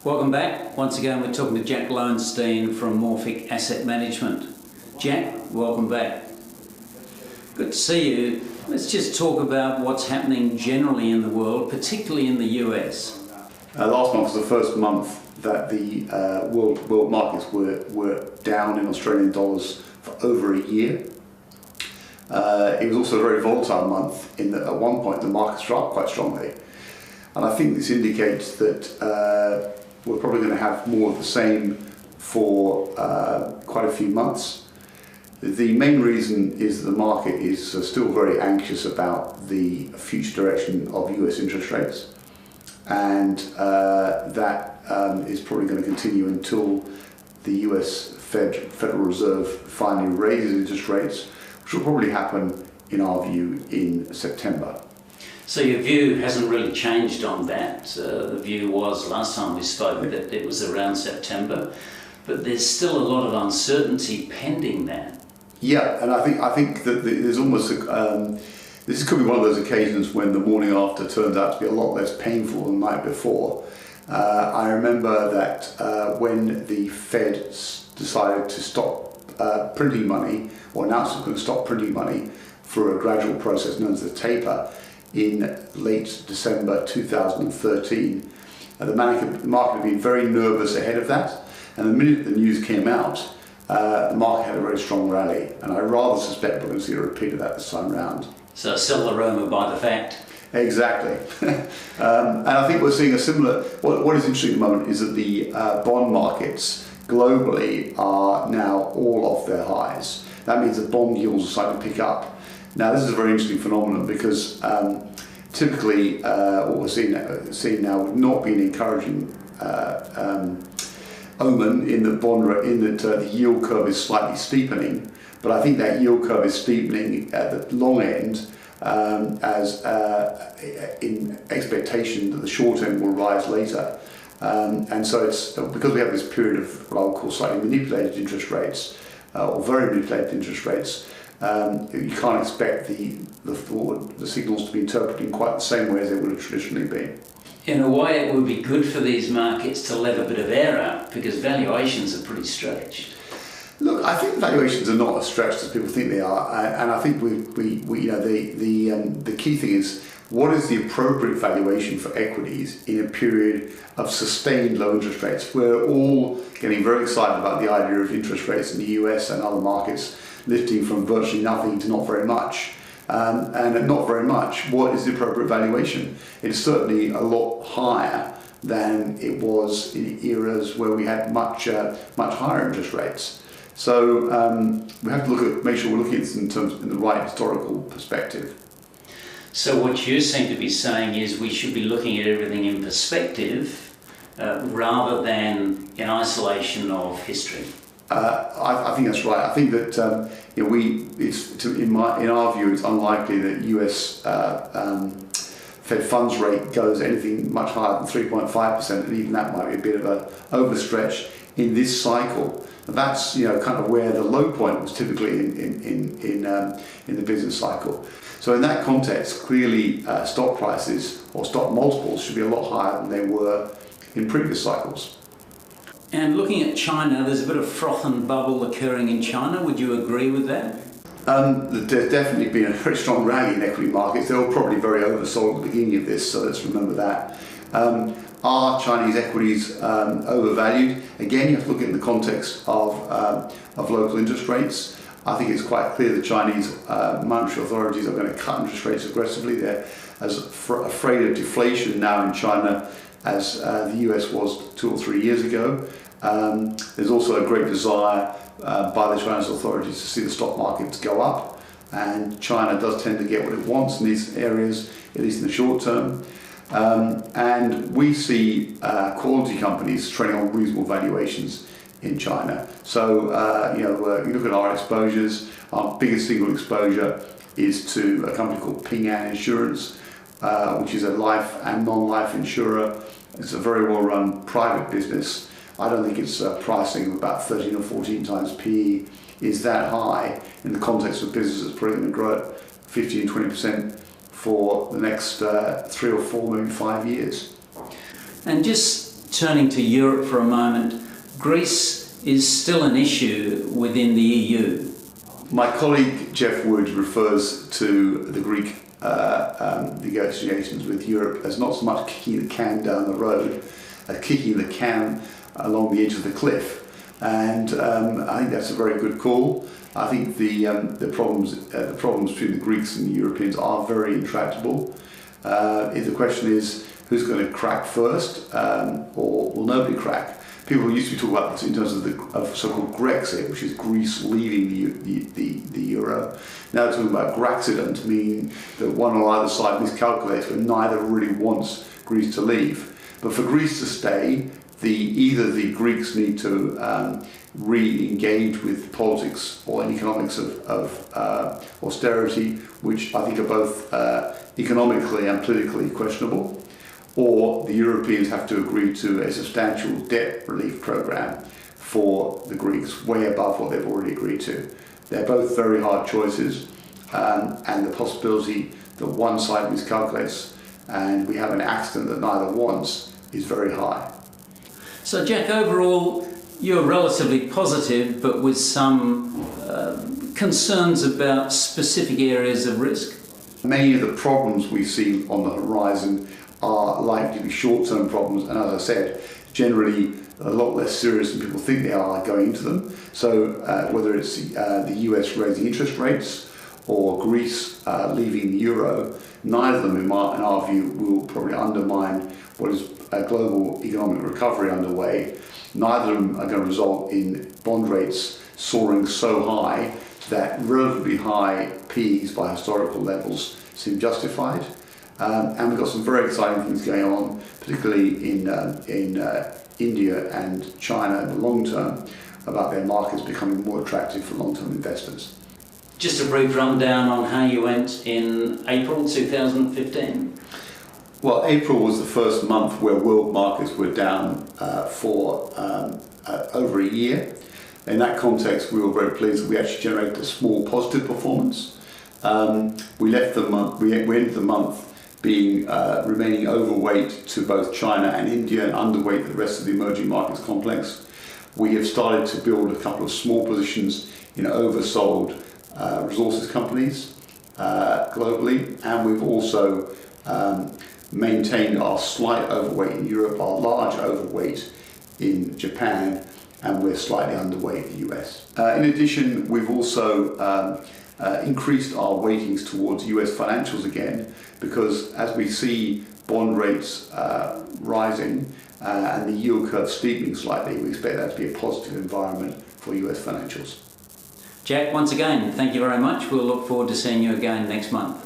Welcome back. Once again, we're talking to Jack Lowenstein from Morphic Asset Management. Jack, welcome back. Good to see you. Let's just talk about what's happening generally in the world, particularly in the US. Last month was the first month that the world markets were down in Australian dollars for over a year. It was also a very volatile month in that at one point the markets dropped quite strongly. And I think this indicates that we're probably going to have more of the same for quite a few months. The main reason is that the market is still very anxious about the future direction of US interest rates, and that is probably going to continue until the US Federal Reserve finally raises interest rates, which will probably happen, in our view, in September. So your view hasn't really changed on that. The view was last time we spoke that it was around September, but there's still a lot of uncertainty pending that. Yeah, and I think that there's almost this could be one of those occasions when the morning after turns out to be a lot less painful than the night before. I remember that when the Fed decided to stop printing money, or announced it was going to stop printing money for a gradual process known as the taper, in late December 2013. The market had been very nervous ahead of that, and the minute the news came out, the market had a very strong rally, and I rather suspect we're going to see a repeat of that this time round. So sell the Roma by the fact. Exactly. And I think we're seeing a similar, what is interesting at the moment is that the bond markets globally are now all off their highs. That means that bond yields are starting to pick up. Now, this is a very interesting phenomenon because typically what we're seeing now would not be an encouraging omen in the bond rate, in that the yield curve is slightly steepening. But I think that yield curve is steepening at the long end as in expectation that the short end will rise later. And so it's because we have this period of what I would call slightly manipulated interest rates, or very manipulated interest rates. You can't expect the signals to be interpreted in quite the same way as they would have traditionally been. In a way, it would be good for these markets to let a bit of air out because valuations are pretty stretched. Look, I think valuations are not as stretched as people think they are, and I think the key thing is what is the appropriate valuation for equities in a period of sustained low interest rates. We're all getting very excited about the idea of interest rates in the US and other markets lifting from virtually nothing to not very much. And at not very much, what is the appropriate valuation? It's certainly a lot higher than it was in eras where we had much higher interest rates. So we have to make sure we're looking at this in the right historical perspective. So what you seem to be saying is we should be looking at everything in perspective rather than in isolation of history. I think that's right. I think that in our view, it's unlikely that US Fed funds rate goes anything much higher than 3.5%, and even that might be a bit of an overstretch in this cycle. And that's kind of where the low point was typically in the business cycle. So in that context, clearly stock prices or stock multiples should be a lot higher than they were in previous cycles. And looking at China, there's a bit of froth and bubble occurring in China. Would you agree with that? There's definitely been a very strong rally in equity markets. They were probably very oversold at the beginning of this, so let's remember that. Are Chinese equities overvalued? Again, you have to look at it in the context of local interest rates. I think it's quite clear the Chinese monetary authorities are going to cut interest rates aggressively. They're as afraid of deflation now in China as the US was 2 or 3 years ago. There's also a great desire by the Chinese authorities to see the stock markets go up, and China does tend to get what it wants in these areas, at least in the short term. And we see quality companies trading on reasonable valuations in China. So you look at our exposures. Our biggest single exposure is to a company called Ping An Insurance, which is a life and non-life insurer. It's a very well-run private business. I don't think its pricing of about 13 or 14 times PE is that high in the context of a business that's probably going to grow at 15, 20% for the next 3 or 4, maybe 5 years. And just turning to Europe for a moment, Greece is still an issue within the EU. My colleague Jeff Wood refers to the Greek negotiations with Europe as not so much kicking the can down the road, as kicking the can along the edge of the cliff. And I think that's a very good call. I think the problems between the Greeks and the Europeans are very intractable. If the question is who's going to crack first, or will nobody crack? People used to be talking about this in terms of so-called Grexit, which is Greece leaving the euro. Now talking about Grexit, meaning that one or either side miscalculates, but neither really wants Greece to leave. But for Greece to stay, either the Greeks need to re-engage with politics or economics of austerity, which I think are both economically and politically questionable, or the Europeans have to agree to a substantial debt relief program for the Greeks, way above what they've already agreed to. They're both very hard choices, and the possibility that one side miscalculates and we have an accident that neither wants is very high. So Jack, overall, you're relatively positive, but with some concerns about specific areas of risk? Many of the problems we see on the horizon are likely to be short-term problems, and as I said, generally a lot less serious than people think they are going into them. So whether it's the US raising interest rates or Greece leaving the euro, neither of them, in our view, will probably undermine what is a global economic recovery underway. Neither of them are going to result in bond rates soaring so high that relatively high P's by historical levels seem justified. And we've got some very exciting things going on, particularly in India and China in the long term, about their markets becoming more attractive for long-term investors. Just a brief rundown on how you went in April 2015. Well, April was the first month where world markets were down for over a year. In that context, we were very pleased that we actually generated a small positive performance. We ended the month being remaining overweight to both China and India and underweight the rest of the emerging markets complex. We have started to build a couple of small positions in oversold resources companies globally, and we've also maintained our slight overweight in Europe, our large overweight in Japan, and we're slightly underweight in the US. In addition, we've also increased our weightings towards US financials again, because as we see bond rates rising and the yield curve steepening slightly, we expect that to be a positive environment for US financials. Jack, once again, thank you very much. We'll look forward to seeing you again next month.